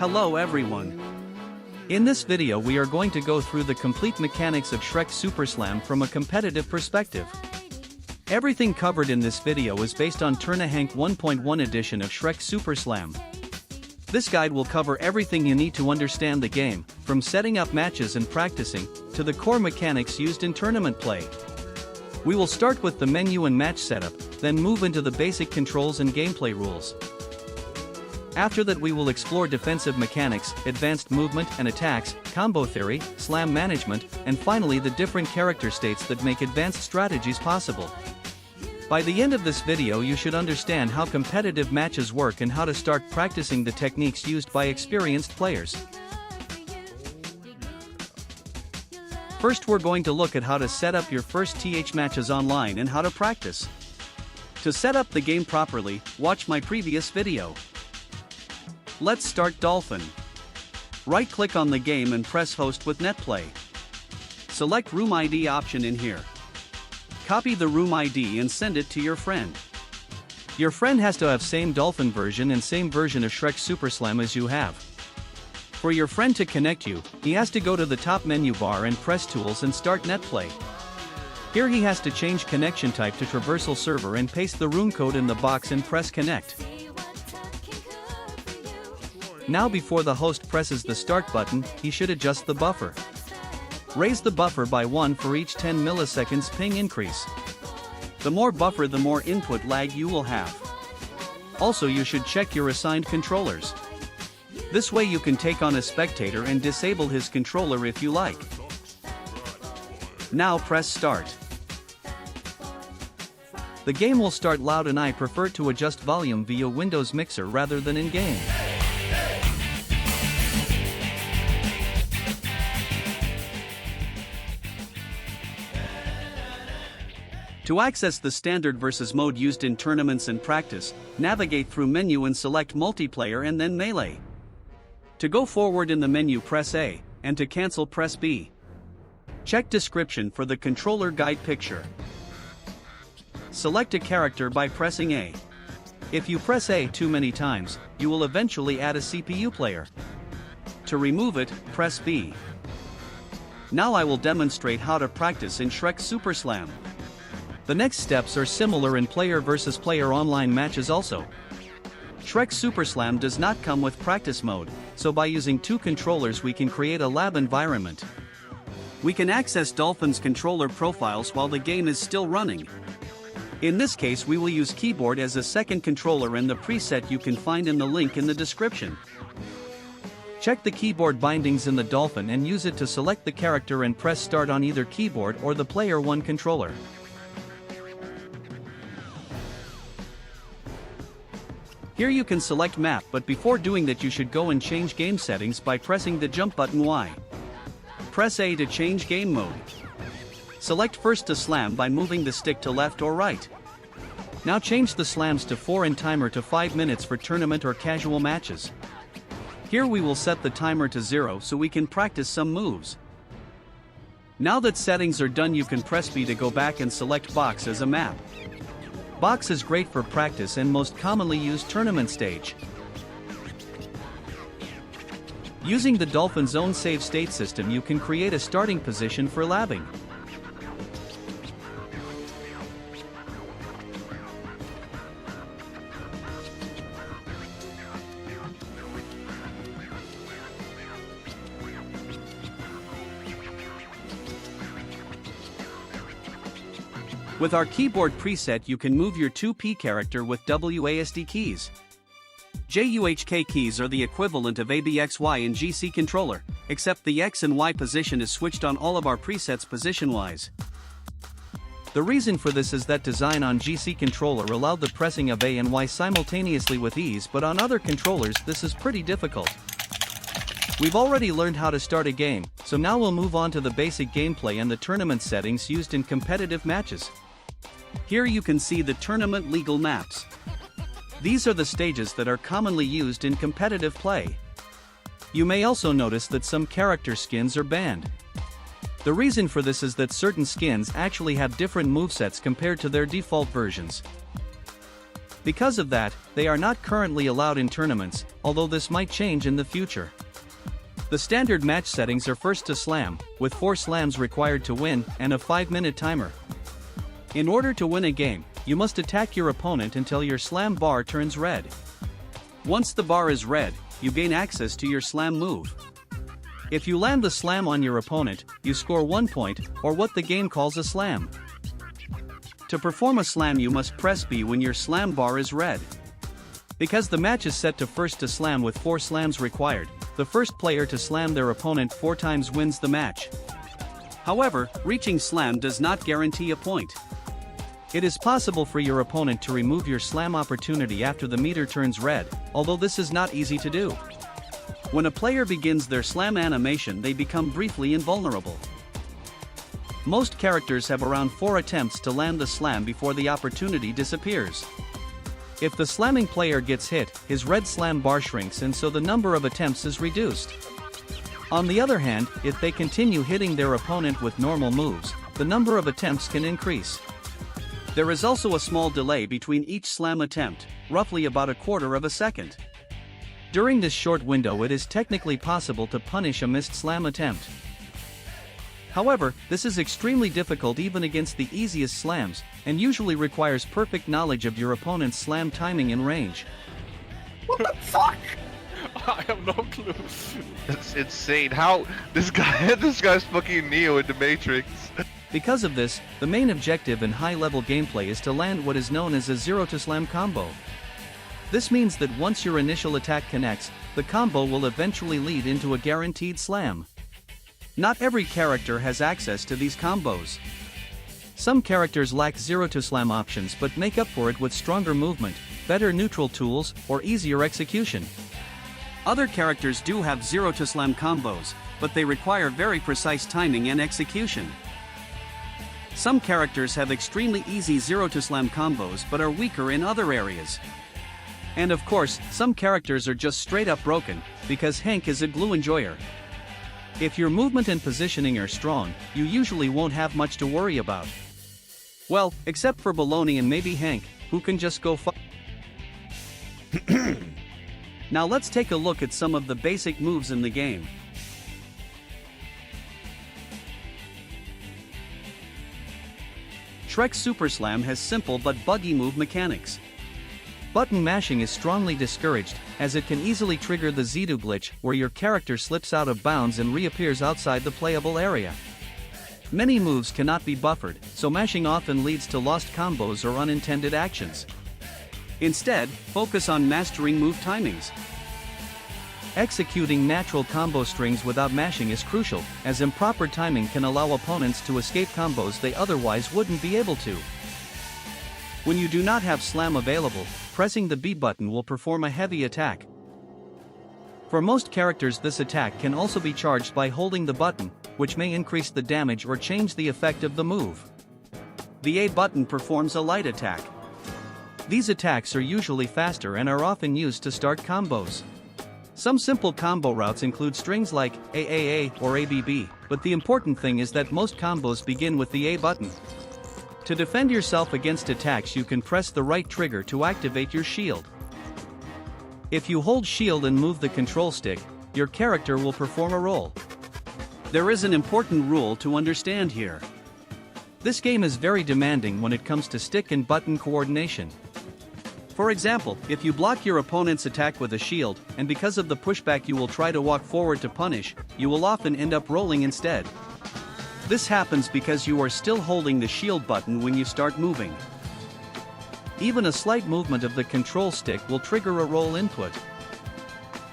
Hello everyone. In this video we are going to go through the complete mechanics of Shrek SuperSlam from a competitive perspective. Everything covered in this video is based on Henk 1.1 edition of Shrek SuperSlam. This guide will cover everything you need to understand the game, from setting up matches and practicing, to the core mechanics used in tournament play. We will start with the menu and match setup, then move into the basic controls and gameplay rules. After that we will explore defensive mechanics, advanced movement and attacks, combo theory, slam management, and finally the different character states that make advanced strategies possible. By the end of this video you should understand how competitive matches work and how to start practicing the techniques used by experienced players. First we're going to look at how to set up your first matches online and how to practice. To set up the game properly, watch my previous video. Let's start Dolphin. Right-click on the game and press Host with NetPlay. Select Room ID option in here. Copy the room ID and send it to your friend. Your friend has to have same Dolphin version and same version of Shrek SuperSlam as you have. For your friend to connect you, he has to go to the top menu bar and press Tools and start NetPlay. Here he has to change connection type to Traversal Server and paste the room code in the box and press Connect. Now before the host presses the start button, he should adjust the buffer. Raise the buffer by 1 for each 10 milliseconds ping increase. The more buffer the more input lag you will have. Also you should check your assigned controllers. This way you can take on a spectator and disable his controller if you like. Now press start. The game will start loud and I prefer to adjust volume via Windows Mixer rather than in-game. To access the standard versus mode used in tournaments and practice, navigate through menu and select multiplayer and then melee. To go forward in the menu press A, and to cancel press B. Check description for the controller guide picture. Select a character by pressing A. If you press A too many times, you will eventually add a CPU player. To remove it, press B. Now I will demonstrate how to practice in Shrek SuperSlam. The next steps are similar in player versus player online matches also. Shrek SuperSlam does not come with practice mode, so by using two controllers we can create a lab environment. We can access Dolphin's controller profiles while the game is still running. In this case we will use keyboard as a second controller and the preset you can find in the link in the description. Check the keyboard bindings in the Dolphin and use it to select the character and press start on either keyboard or the player 1 controller. Here you can select map, but before doing that you should go and change game settings by pressing the jump button Y. Press A to change game mode. Select first to slam by moving the stick to left or right. Now change the slams to 4 and timer to 5 minutes for tournament or casual matches. Here we will set the timer to 0 so we can practice some moves. Now that settings are done you can press B to go back and select box as a map. Box is great for practice and most commonly used tournament stage. Using the Dolphin's own save state system you can create a starting position for labbing. With our keyboard preset you can move your 2P character with WASD keys. JUHK keys are the equivalent of ABXY in GC controller, except the X and Y position is switched on all of our presets position-wise. The reason for this is that design on GC controller allowed the pressing of A and Y simultaneously with ease, but on other controllers this is pretty difficult. We've already learned how to start a game, so now we'll move on to the basic gameplay and the tournament settings used in competitive matches. Here you can see the tournament legal maps. These are the stages that are commonly used in competitive play. You may also notice that some character skins are banned. The reason for this is that certain skins actually have different movesets compared to their default versions. Because of that, they are not currently allowed in tournaments, although this might change in the future. The standard match settings are first to slam, with 4 slams required to win, and a 5-minute timer. In order to win a game, you must attack your opponent until your slam bar turns red. Once the bar is red, you gain access to your slam move. If you land the slam on your opponent, you score 1 point, or what the game calls a slam. To perform a slam you must press B when your slam bar is red. Because the match is set to first to slam with 4 slams required, the first player to slam their opponent 4 times wins the match. However, reaching slam does not guarantee a point. It is possible for your opponent to remove your slam opportunity after the meter turns red, although this is not easy to do. When a player begins their slam animation they become briefly invulnerable. Most characters have around 4 attempts to land the slam before the opportunity disappears. If the slamming player gets hit, his red slam bar shrinks and so the number of attempts is reduced. On the other hand, if they continue hitting their opponent with normal moves, the number of attempts can increase. There is also a small delay between each slam attempt, roughly about 1/4 of a second. During this short window it is technically possible to punish a missed slam attempt. However, this is extremely difficult even against the easiest slams, and usually requires perfect knowledge of your opponent's slam timing and range. What the fuck? I have no clue. That's insane. How this guy's fucking Neo in the Matrix. Because of this, the main objective in high-level gameplay is to land what is known as a zero-to-slam combo. This means that once your initial attack connects, the combo will eventually lead into a guaranteed slam. Not every character has access to these combos. Some characters lack zero-to-slam options but make up for it with stronger movement, better neutral tools, or easier execution. Other characters do have zero-to-slam combos, but they require very precise timing and execution. Some characters have extremely easy zero-to-slam combos but are weaker in other areas. And of course, some characters are just straight up broken, because Henk is a glue enjoyer. If your movement and positioning are strong, you usually won't have much to worry about. Well, except for Baloney and maybe Henk, who can just go Now let's take a look at some of the basic moves in the game. Shrek SuperSlam has simple but buggy move mechanics. Button mashing is strongly discouraged, as it can easily trigger the Z2 glitch where your character slips out of bounds and reappears outside the playable area. Many moves cannot be buffered, so mashing often leads to lost combos or unintended actions. Instead, focus on mastering move timings. Executing natural combo strings without mashing is crucial, as improper timing can allow opponents to escape combos they otherwise wouldn't be able to. When you do not have slam available, pressing the B button will perform a heavy attack. For most characters this attack can also be charged by holding the button, which may increase the damage or change the effect of the move. The A button performs a light attack. These attacks are usually faster and are often used to start combos. Some simple combo routes include strings like AAA or ABB, but the important thing is that most combos begin with the A button. To defend yourself against attacks you can press the right trigger to activate your shield. If you hold shield and move the control stick, your character will perform a roll. There is an important rule to understand here. This game is very demanding when it comes to stick and button coordination. For example, if you block your opponent's attack with a shield, and because of the pushback you will try to walk forward to punish, you will often end up rolling instead. This happens because you are still holding the shield button when you start moving. Even a slight movement of the control stick will trigger a roll input.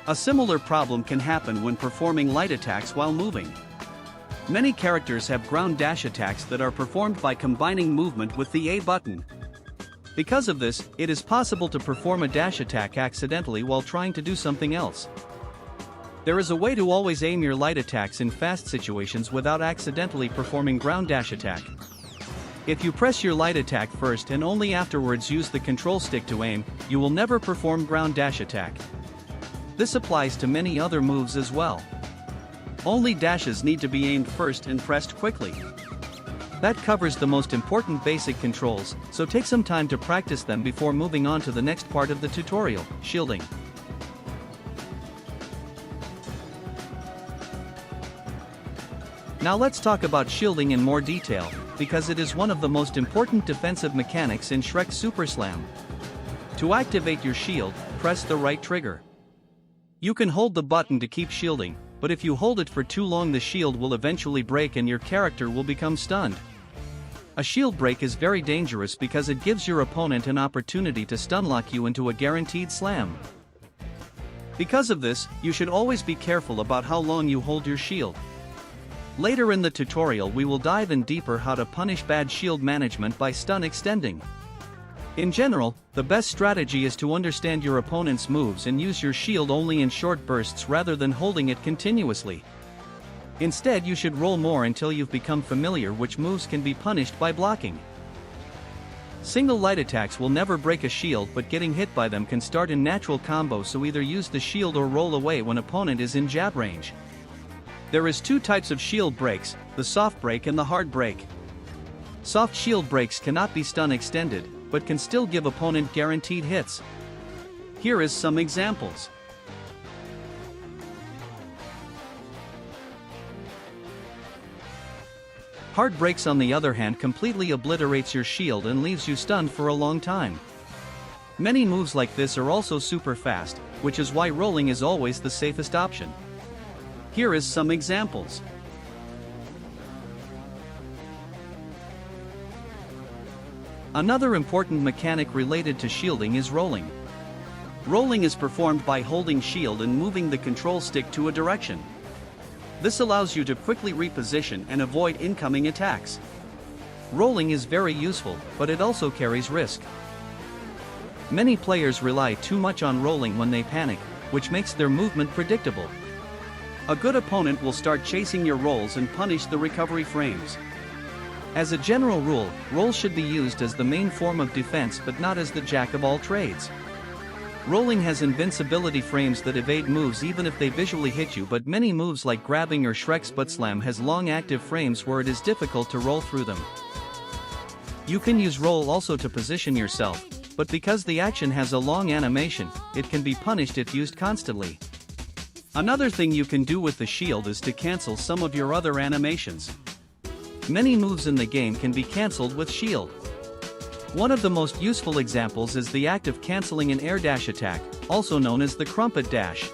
A similar problem can happen when performing light attacks while moving. Many characters have ground dash attacks that are performed by combining movement with the A button. Because of this, it is possible to perform a dash attack accidentally while trying to do something else. There is a way to always aim your light attacks in fast situations without accidentally performing ground dash attack. If you press your light attack first and only afterwards use the control stick to aim, you will never perform ground dash attack. This applies to many other moves as well. Only dashes need to be aimed first and pressed quickly. That covers the most important basic controls, so take some time to practice them before moving on to the next part of the tutorial, shielding. Now let's talk about shielding in more detail, because it is one of the most important defensive mechanics in Shrek SuperSlam. To activate your shield, press the right trigger. You can hold the button to keep shielding, but if you hold it for too long the shield will eventually break and your character will become stunned. A shield break is very dangerous because it gives your opponent an opportunity to stunlock you into a guaranteed slam. Because of this, you should always be careful about how long you hold your shield. Later in the tutorial we will dive in deeper how to punish bad shield management by stun extending. In general, the best strategy is to understand your opponent's moves and use your shield only in short bursts rather than holding it continuously. Instead you should roll more until you've become familiar which moves can be punished by blocking. Single light attacks will never break a shield, but getting hit by them can start in natural combo, so either use the shield or roll away when opponent is in jab range. There is two types of shield breaks, the soft break and the hard break. Soft shield breaks cannot be stun extended, but can still give opponent guaranteed hits. Here is some examples. Hard breaks on the other hand completely obliterates your shield and leaves you stunned for a long time. Many moves like this are also super fast, which is why rolling is always the safest option. Here is some examples. Another important mechanic related to shielding is rolling. Rolling is performed by holding shield and moving the control stick to a direction. This allows you to quickly reposition and avoid incoming attacks. Rolling is very useful, but it also carries risk. Many players rely too much on rolling when they panic, which makes their movement predictable. A good opponent will start chasing your rolls and punish the recovery frames. As a general rule, rolls should be used as the main form of defense but not as the jack of all trades. Rolling has invincibility frames that evade moves even if they visually hit you, but many moves like grabbing or Shrek SuperSlam has long active frames where it is difficult to roll through them. You can use roll also to position yourself, but because the action has a long animation, it can be punished if used constantly. Another thing you can do with the shield is to cancel some of your other animations. Many moves in the game can be cancelled with shield. One of the most useful examples is the act of cancelling an air dash attack, also known as the crumpet dash.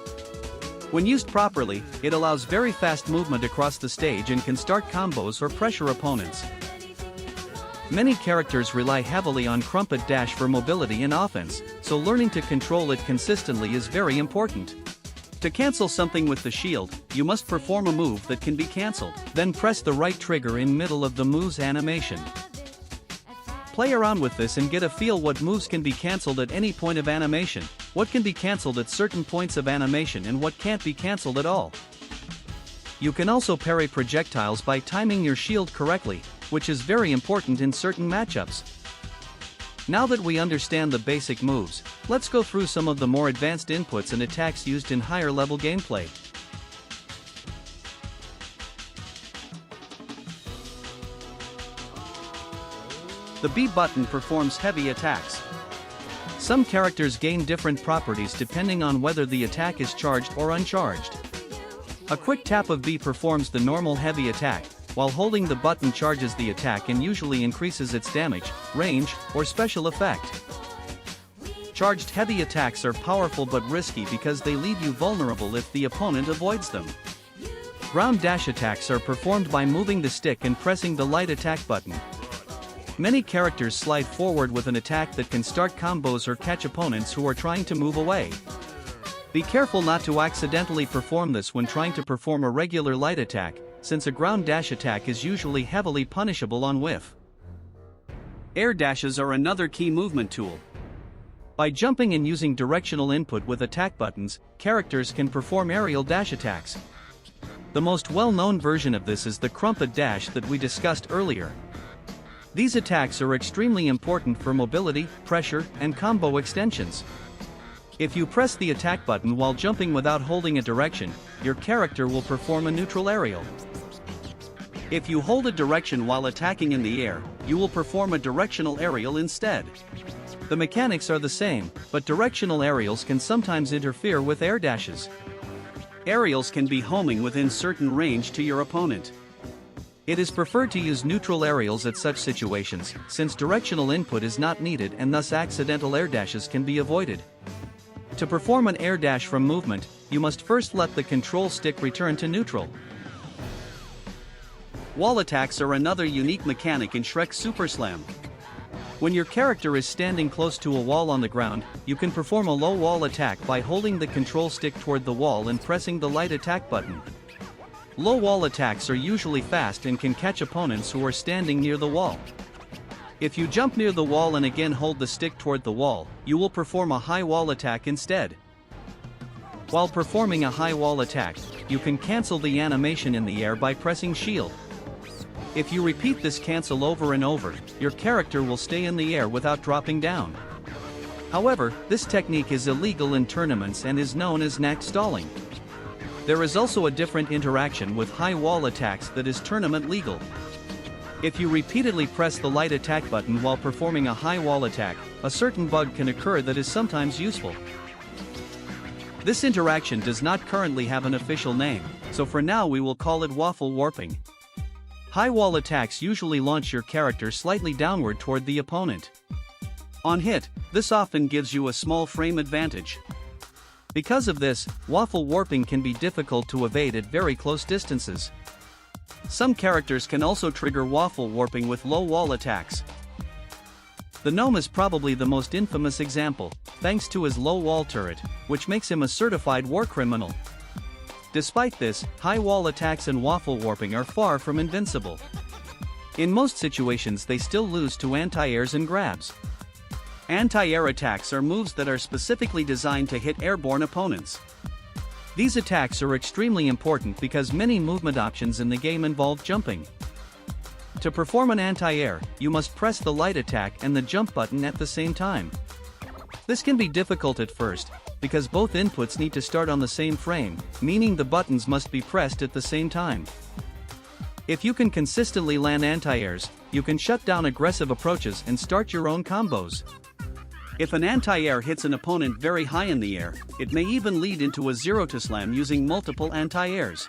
When used properly, it allows very fast movement across the stage and can start combos or pressure opponents. Many characters rely heavily on crumpet dash for mobility and offense, so learning to control it consistently is very important. To cancel something with the shield, you must perform a move that can be cancelled, then press the right trigger in middle of the move's animation. Play around with this and get a feel what moves can be cancelled at any point of animation, what can be cancelled at certain points of animation and what can't be cancelled at all. You can also parry projectiles by timing your shield correctly, which is very important in certain matchups. Now that we understand the basic moves, let's go through some of the more advanced inputs and attacks used in higher level gameplay. The B button performs heavy attacks. Some characters gain different properties depending on whether the attack is charged or uncharged. A quick tap of B performs the normal heavy attack, while holding the button charges the attack and usually increases its damage, range, or special effect. Charged heavy attacks are powerful but risky because they leave you vulnerable if the opponent avoids them. Ground dash attacks are performed by moving the stick and pressing the light attack button. Many characters slide forward with an attack that can start combos or catch opponents who are trying to move away. Be careful not to accidentally perform this when trying to perform a regular light attack, since a ground dash attack is usually heavily punishable on whiff. Air dashes are another key movement tool. By jumping and using directional input with attack buttons, characters can perform aerial dash attacks. The most well-known version of this is the crumpet dash that we discussed earlier. These attacks are extremely important for mobility, pressure, and combo extensions. If you press the attack button while jumping without holding a direction, your character will perform a neutral aerial. If you hold a direction while attacking in the air, you will perform a directional aerial instead. The mechanics are the same, but directional aerials can sometimes interfere with air dashes. Aerials can be homing within certain range to your opponent. It is preferred to use neutral aerials at such situations, since directional input is not needed and thus accidental air dashes can be avoided. To perform an air dash from movement, you must first let the control stick return to neutral. Wall attacks are another unique mechanic in Shrek SuperSlam. When your character is standing close to a wall on the ground, you can perform a low wall attack by holding the control stick toward the wall and pressing the light attack button. Low wall attacks are usually fast and can catch opponents who are standing near the wall. If you jump near the wall and again hold the stick toward the wall, you will perform a high wall attack instead. While performing a high wall attack, you can cancel the animation in the air by pressing shield. If you repeat this cancel over and over, your character will stay in the air without dropping down. However, this technique is illegal in tournaments and is known as Nachtstalling. There is also a different interaction with high wall attacks that is tournament legal. If you repeatedly press the light attack button while performing a high wall attack, a certain bug can occur that is sometimes useful. This interaction does not currently have an official name, so for now we will call it Waffle Warping. High wall attacks usually launch your character slightly downward toward the opponent. On hit, this often gives you a small frame advantage. Because of this, waffle warping can be difficult to evade at very close distances. Some characters can also trigger waffle warping with low wall attacks. The gnome is probably the most infamous example, thanks to his low wall turret, which makes him a certified war criminal. Despite this, high wall attacks and waffle warping are far from invincible. In most situations they still lose to anti-airs and grabs. Anti-air attacks are moves that are specifically designed to hit airborne opponents. These attacks are extremely important because many movement options in the game involve jumping. To perform an anti-air, you must press the light attack and the jump button at the same time. This can be difficult at first, because both inputs need to start on the same frame, meaning the buttons must be pressed at the same time. If you can consistently land anti-airs, you can shut down aggressive approaches and start your own combos. If an anti-air hits an opponent very high in the air, it may even lead into a zero-to-slam using multiple anti-airs.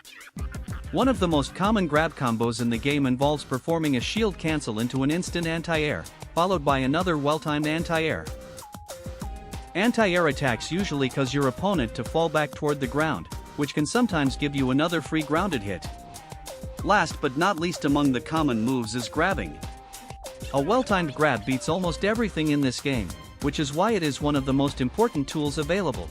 One of the most common grab combos in the game involves performing a shield cancel into an instant anti-air, followed by another well-timed anti-air. Anti-air attacks usually cause your opponent to fall back toward the ground, which can sometimes give you another free grounded hit. Last but not least among the common moves is grabbing. A well-timed grab beats almost everything in this game, which is why it is one of the most important tools available.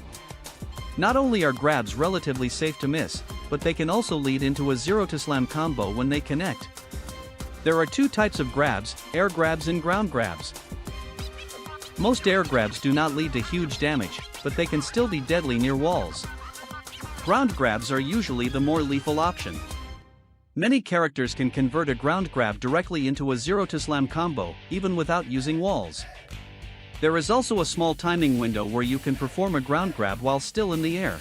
Not only are grabs relatively safe to miss, but they can also lead into a zero-to-slam combo when they connect. There are two types of grabs, air grabs and ground grabs. Most air grabs do not lead to huge damage, but they can still be deadly near walls. Ground grabs are usually the more lethal option. Many characters can convert a ground grab directly into a zero-to-slam combo, even without using walls. There is also a small timing window where you can perform a ground grab while still in the air.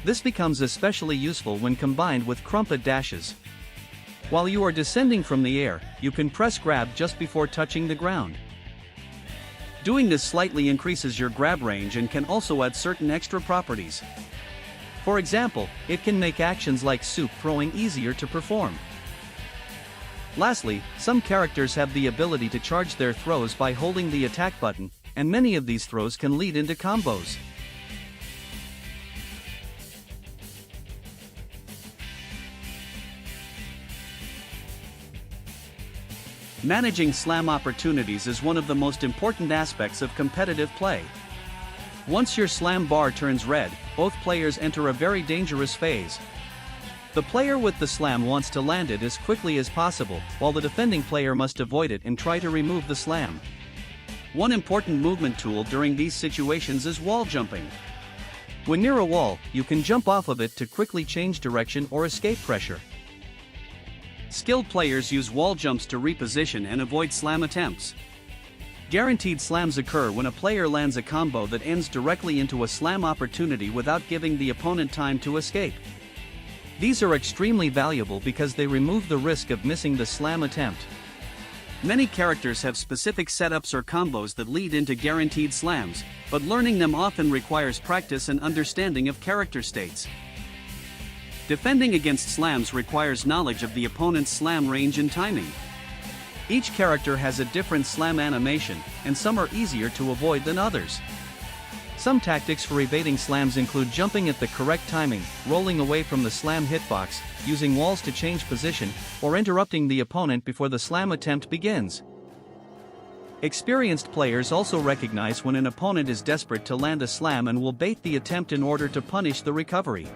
This becomes especially useful when combined with crumpet dashes. While you are descending from the air, you can press grab just before touching the ground. Doing this slightly increases your grab range and can also add certain extra properties. For example, it can make actions like soup throwing easier to perform. Lastly, some characters have the ability to charge their throws by holding the attack button, and many of these throws can lead into combos. Managing slam opportunities is one of the most important aspects of competitive play. Once your slam bar turns red, both players enter a very dangerous phase. The player with the slam wants to land it as quickly as possible, while the defending player must avoid it and try to remove the slam. One important movement tool during these situations is wall jumping. When near a wall, you can jump off of it to quickly change direction or escape pressure. Skilled players use wall jumps to reposition and avoid slam attempts. Guaranteed slams occur when a player lands a combo that ends directly into a slam opportunity without giving the opponent time to escape. These are extremely valuable because they remove the risk of missing the slam attempt. Many characters have specific setups or combos that lead into guaranteed slams, but learning them often requires practice and understanding of character states. Defending against slams requires knowledge of the opponent's slam range and timing. Each character has a different slam animation, and some are easier to avoid than others. Some tactics for evading slams include jumping at the correct timing, rolling away from the slam hitbox, using walls to change position, or interrupting the opponent before the slam attempt begins. Experienced players also recognize when an opponent is desperate to land a slam and will bait the attempt in order to punish the recovery.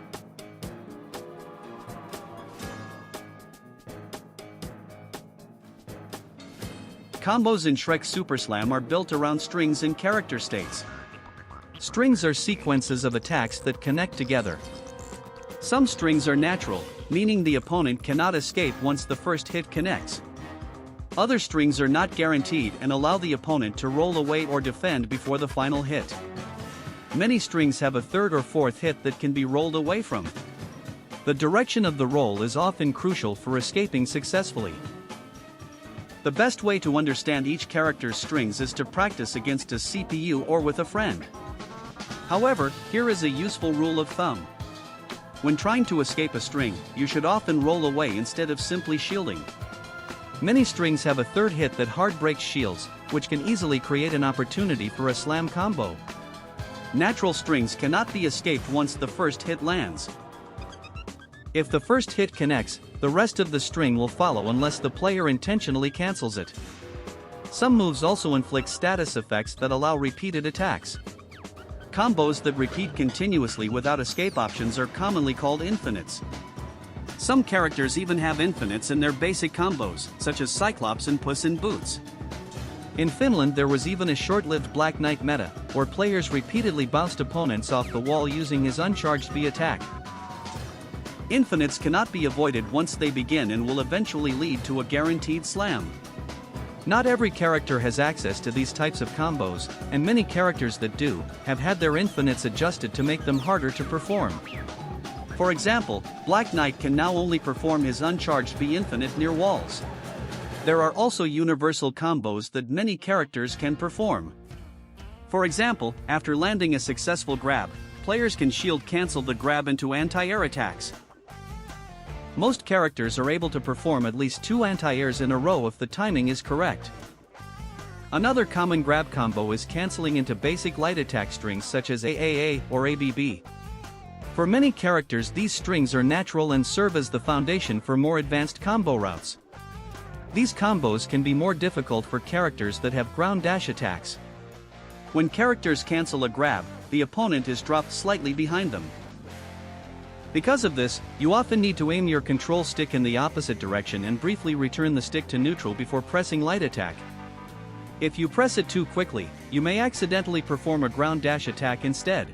Combos in Shrek SuperSlam are built around strings and character states. Strings are sequences of attacks that connect together. Some strings are natural, meaning the opponent cannot escape once the first hit connects. Other strings are not guaranteed and allow the opponent to roll away or defend before the final hit. Many strings have a third or fourth hit that can be rolled away from. The direction of the roll is often crucial for escaping successfully. The best way to understand each character's strings is to practice against a CPU or with a friend. However, here is a useful rule of thumb. When trying to escape a string, you should often roll away instead of simply shielding. Many strings have a third hit that hard breaks shields, which can easily create an opportunity for a slam combo. Natural strings cannot be escaped once the first hit lands. If the first hit connects, the rest of the string will follow unless the player intentionally cancels it. Some moves also inflict status effects that allow repeated attacks. Combos that repeat continuously without escape options are commonly called infinites. Some characters even have infinites in their basic combos, such as Cyclops and Puss in Boots. In Finland there was even a short-lived Black Knight meta, where players repeatedly bounced opponents off the wall using his uncharged B attack. Infinites cannot be avoided once they begin and will eventually lead to a guaranteed slam. Not every character has access to these types of combos, and many characters that do, have had their infinites adjusted to make them harder to perform. For example, Black Knight can now only perform his uncharged B infinite near walls. There are also universal combos that many characters can perform. For example, after landing a successful grab, players can shield cancel the grab into anti-air attacks. Most characters are able to perform at least 2 anti-airs in a row if the timing is correct. Another common grab combo is canceling into basic light attack strings such as AAA or ABB. For many characters these strings are natural and serve as the foundation for more advanced combo routes. These combos can be more difficult for characters that have ground dash attacks. When characters cancel a grab, the opponent is dropped slightly behind them. Because of this, you often need to aim your control stick in the opposite direction and briefly return the stick to neutral before pressing light attack. If you press it too quickly, you may accidentally perform a ground dash attack instead.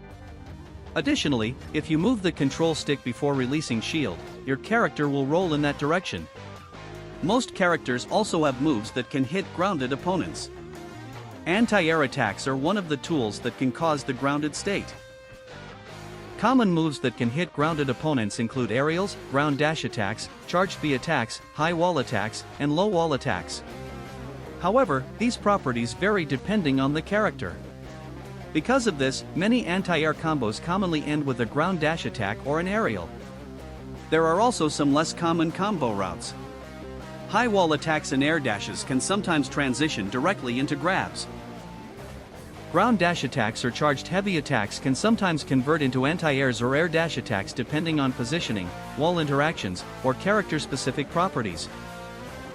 Additionally, if you move the control stick before releasing shield, your character will roll in that direction. Most characters also have moves that can hit grounded opponents. Anti-air attacks are one of the tools that can cause the grounded state. Common moves that can hit grounded opponents include aerials, ground dash attacks, charged B attacks, high wall attacks, and low wall attacks. However, these properties vary depending on the character. Because of this, many anti-air combos commonly end with a ground dash attack or an aerial. There are also some less common combo routes. High wall attacks and air dashes can sometimes transition directly into grabs. Ground dash attacks or charged heavy attacks can sometimes convert into anti-airs or air dash attacks depending on positioning, wall interactions, or character-specific properties.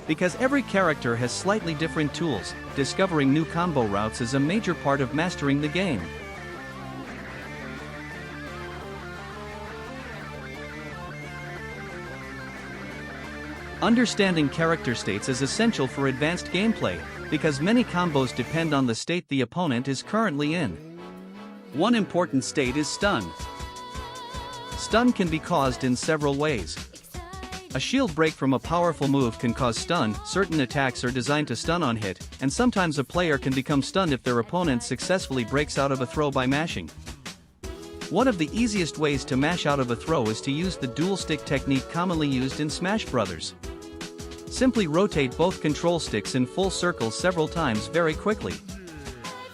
Because every character has slightly different tools, discovering new combo routes is a major part of mastering the game. Understanding character states is essential for advanced gameplay, because many combos depend on the state the opponent is currently in. One important state is stun. Stun can be caused in several ways. A shield break from a powerful move can cause stun. Certain attacks are designed to stun on hit, and sometimes a player can become stunned if their opponent successfully breaks out of a throw by mashing. One of the easiest ways to mash out of a throw is to use the dual stick technique commonly used in Smash Bros. Simply rotate both control sticks in full circles several times very quickly.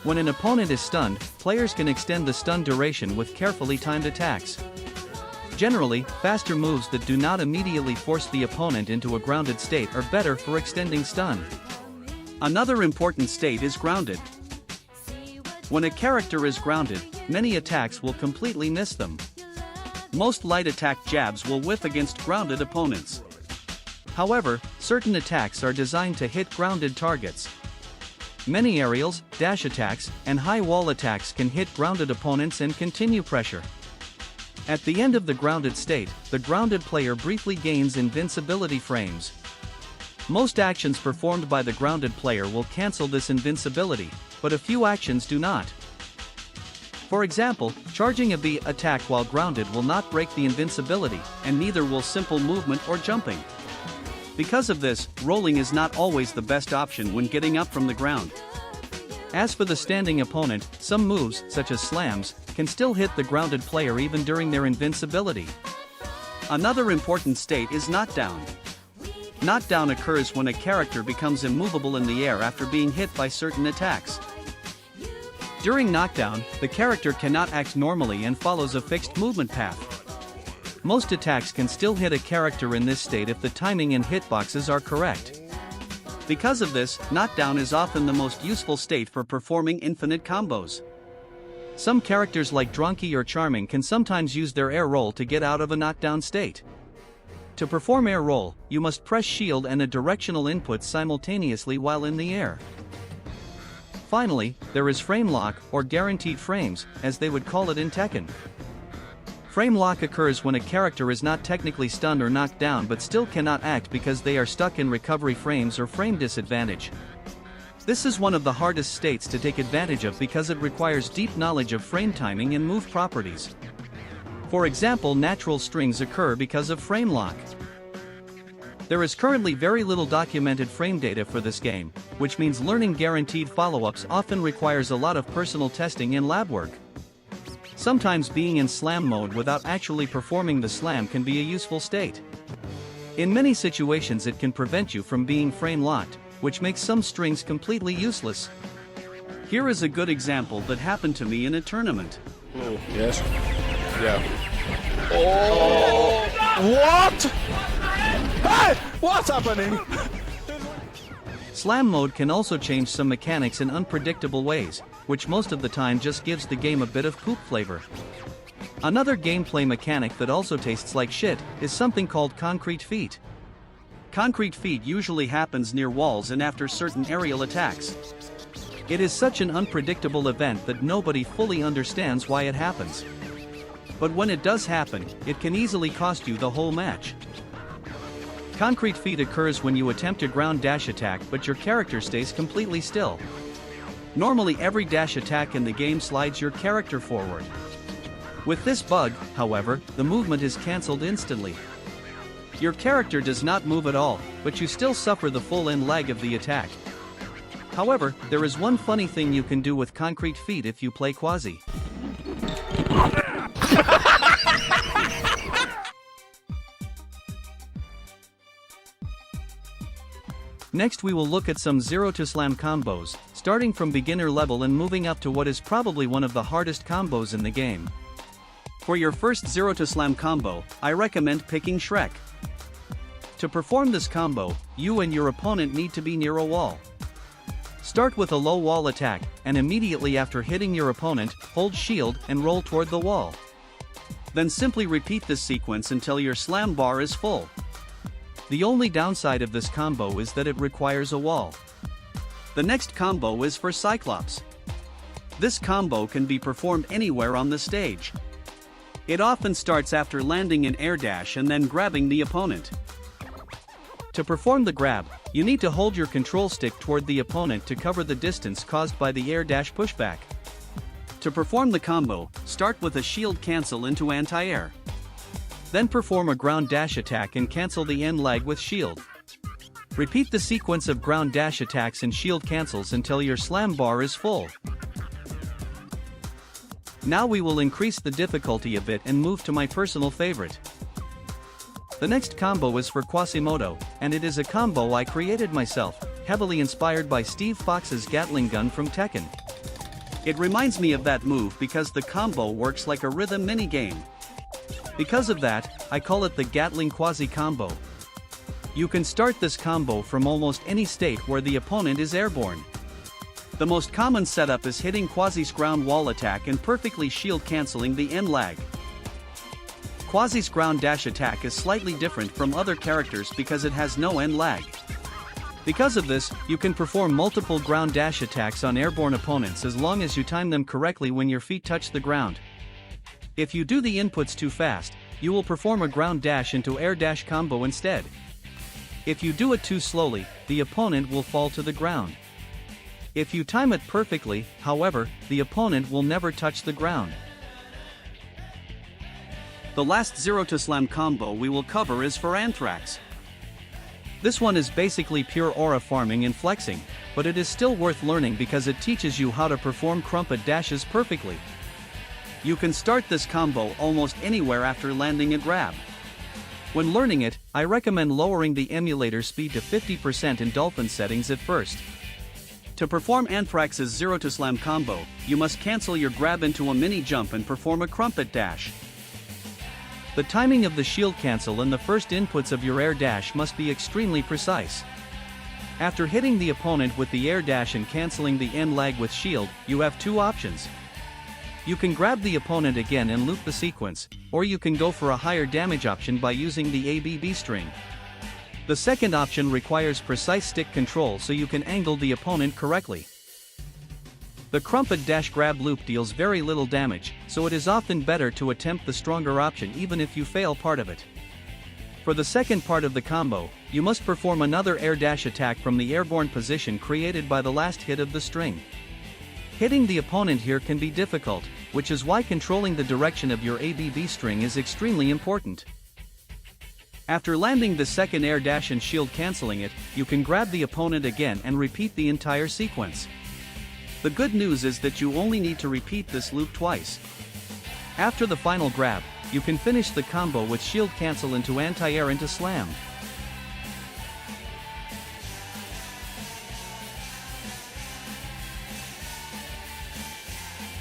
When an opponent is stunned, players can extend the stun duration with carefully timed attacks. Generally, faster moves that do not immediately force the opponent into a grounded state are better for extending stun. Another important state is grounded. When a character is grounded, many attacks will completely miss them. Most light attack jabs will whiff against grounded opponents. However, certain attacks are designed to hit grounded targets. Many aerials, dash attacks, and high wall attacks can hit grounded opponents and continue pressure. At the end of the grounded state, the grounded player briefly gains invincibility frames. Most actions performed by the grounded player will cancel this invincibility, but a few actions do not. For example, charging a B attack while grounded will not break the invincibility, and neither will simple movement or jumping. Because of this, rolling is not always the best option when getting up from the ground. As for the standing opponent, some moves, such as slams, can still hit the grounded player even during their invincibility. Another important state is knockdown. Knockdown occurs when a character becomes immovable in the air after being hit by certain attacks. During knockdown, the character cannot act normally and follows a fixed movement path. Most attacks can still hit a character in this state if the timing and hitboxes are correct. Because of this, knockdown is often the most useful state for performing infinite combos. Some characters like Dronky or Charming can sometimes use their air roll to get out of a knockdown state. To perform air roll, you must press shield and a directional input simultaneously while in the air. Finally, there is frame lock, or guaranteed frames, as they would call it in Tekken. Frame lock occurs when a character is not technically stunned or knocked down but still cannot act because they are stuck in recovery frames or frame disadvantage. This is one of the hardest states to take advantage of because it requires deep knowledge of frame timing and move properties. For example, natural strings occur because of frame lock. There is currently very little documented frame data for this game, which means learning guaranteed follow-ups often requires a lot of personal testing and lab work. Sometimes being in slam mode without actually performing the slam can be a useful state. In many situations it can prevent you from being frame locked, which makes some strings completely useless. Here is a good example that happened to me in a tournament. Oh, yes. Yeah. Oh! What? Hey! What's happening? Slam mode can also change some mechanics in unpredictable ways, which most of the time just gives the game a bit of poop flavor. Another gameplay mechanic that also tastes like shit is something called concrete feet. Concrete feet usually happens near walls and after certain aerial attacks. It is such an unpredictable event that nobody fully understands why it happens. But when it does happen, it can easily cost you the whole match. Concrete feet occurs when you attempt a ground dash attack but your character stays completely still. Normally every dash attack in the game slides your character forward. With this bug, however, the movement is cancelled instantly. Your character does not move at all, but you still suffer the full end lag of the attack. However, there is one funny thing you can do with concrete feet if you play Quasi. Next we will look at some zero to slam combos, starting from beginner level and moving up to what is probably one of the hardest combos in the game. For your first zero to slam combo, I recommend picking Shrek. To perform this combo, you and your opponent need to be near a wall. Start with a low wall attack, and immediately after hitting your opponent, hold shield and roll toward the wall. Then simply repeat this sequence until your slam bar is full. The only downside of this combo is that it requires a wall. The next combo is for Cyclops. This combo can be performed anywhere on the stage. It often starts after landing an air dash and then grabbing the opponent. To perform the grab, you need to hold your control stick toward the opponent to cover the distance caused by the air dash pushback. To perform the combo, start with a shield cancel into anti-air. Then perform a ground dash attack and cancel the end lag with shield. Repeat the sequence of ground dash attacks and shield cancels until your slam bar is full. Now we will increase the difficulty a bit and move to my personal favorite. The next combo is for Quasimodo, and it is a combo I created myself, heavily inspired by Steve Fox's Gatling gun from Tekken. It reminds me of that move because the combo works like a rhythm minigame. Because of that, I call it the Gatling Quasi combo. You can start this combo from almost any state where the opponent is airborne. The most common setup is hitting Quasi's ground wall attack and perfectly shield cancelling the end lag. Quasi's ground dash attack is slightly different from other characters because it has no end lag. Because of this, you can perform multiple ground dash attacks on airborne opponents as long as you time them correctly when your feet touch the ground. If you do the inputs too fast, you will perform a ground dash into air dash combo instead. If you do it too slowly, the opponent will fall to the ground. If you time it perfectly, however, the opponent will never touch the ground. The last Zero to Slam combo we will cover is for Anthrax. This one is basically pure aura farming and flexing, but it is still worth learning because it teaches you how to perform crumpet dashes perfectly. You can start this combo almost anywhere after landing a grab. When learning it, I recommend lowering the emulator speed to 50% in dolphin settings at first. To perform Anthrax's Zero to Slam combo, you must cancel your grab into a mini jump and perform a crumpet dash. The timing of the shield cancel and the first inputs of your air dash must be extremely precise. After hitting the opponent with the air dash and cancelling the end lag with shield, you have two options. You can grab the opponent again and loop the sequence, or you can go for a higher damage option by using the ABB string. The second option requires precise stick control so you can angle the opponent correctly. The crumpet dash grab loop deals very little damage, so it is often better to attempt the stronger option even if you fail part of it. For the second part of the combo, you must perform another air dash attack from the airborne position created by the last hit of the string. Hitting the opponent here can be difficult, which is why controlling the direction of your ABB string is extremely important. After landing the second air dash and shield cancelling it, you can grab the opponent again and repeat the entire sequence. The good news is that you only need to repeat this loop twice. After the final grab, you can finish the combo with shield cancel into anti-air into slam.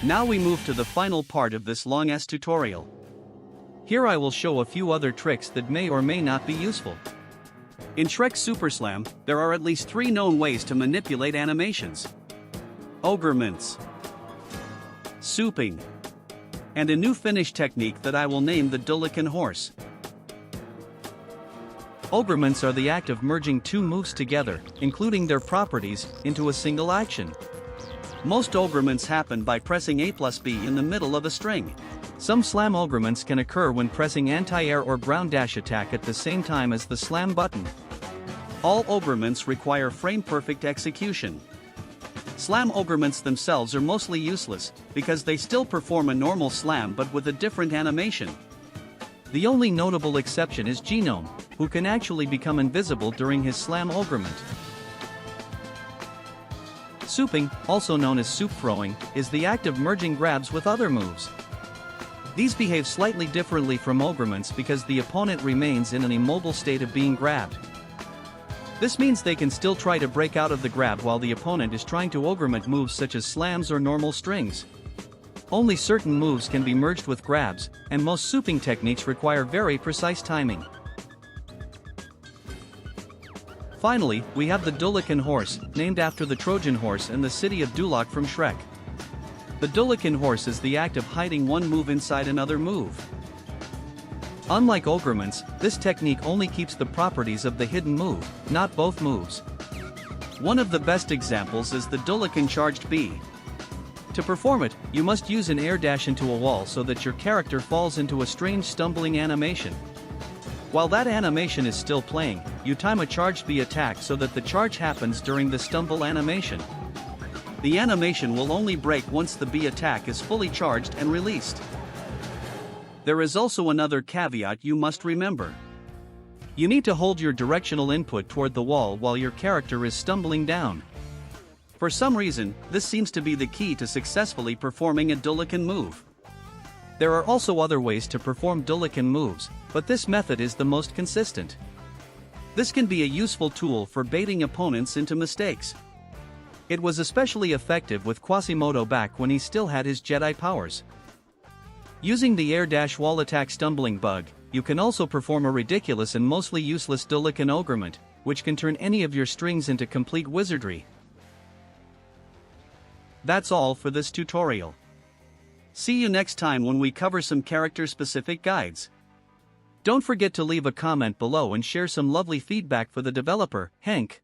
Now we move to the final part of this long-ass tutorial. Here I will show a few other tricks that may or may not be useful. In Shrek SuperSlam, there are at least 3 known ways to manipulate animations: Ogrements, souping, and a new finish technique that I will name the Dulocan Horse. Ogrements are the act of merging 2 moves together, including their properties, into a single action. Most Ogrements happen by pressing A+B in the middle of a string. Some slam Ogrements can occur when pressing anti-air or ground dash attack at the same time as the slam button. All Ogrements require frame-perfect execution. Slam Ogrements themselves are mostly useless, because they still perform a normal slam but with a different animation. The only notable exception is Genome, who can actually become invisible during his slam Ogrement. Souping, also known as soup throwing, is the act of merging grabs with other moves. These behave slightly differently from Ogrements because the opponent remains in an immobile state of being grabbed. This means they can still try to break out of the grab while the opponent is trying to Ogrement moves such as slams or normal strings. Only certain moves can be merged with grabs, and most souping techniques require very precise timing. Finally, we have the Dulocan Horse, named after the Trojan horse and the city of Duloc from Shrek. The Dulocan Horse is the act of hiding one move inside another move. Unlike Ogrements, this technique only keeps the properties of the hidden move, not both moves. One of the best examples is the Dulocan Charged B. To perform it, you must use an air dash into a wall so that your character falls into a strange stumbling animation. While that animation is still playing, you time a Charged B attack so that the charge happens during the stumble animation. The animation will only break once the B attack is fully charged and released. There is also another caveat you must remember. You need to hold your directional input toward the wall while your character is stumbling down. For some reason, this seems to be the key to successfully performing a Dulocan move. There are also other ways to perform Dulocan moves, but this method is the most consistent. This can be a useful tool for baiting opponents into mistakes. It was especially effective with Quasimodo back when he still had his Jedi powers. Using the air dash wall attack stumbling bug, you can also perform a ridiculous and mostly useless Dulocan Ogrement, which can turn any of your strings into complete wizardry. That's all for this tutorial. See you next time when we cover some character-specific guides. Don't forget to leave a comment below and share some lovely feedback for the developer, Henk.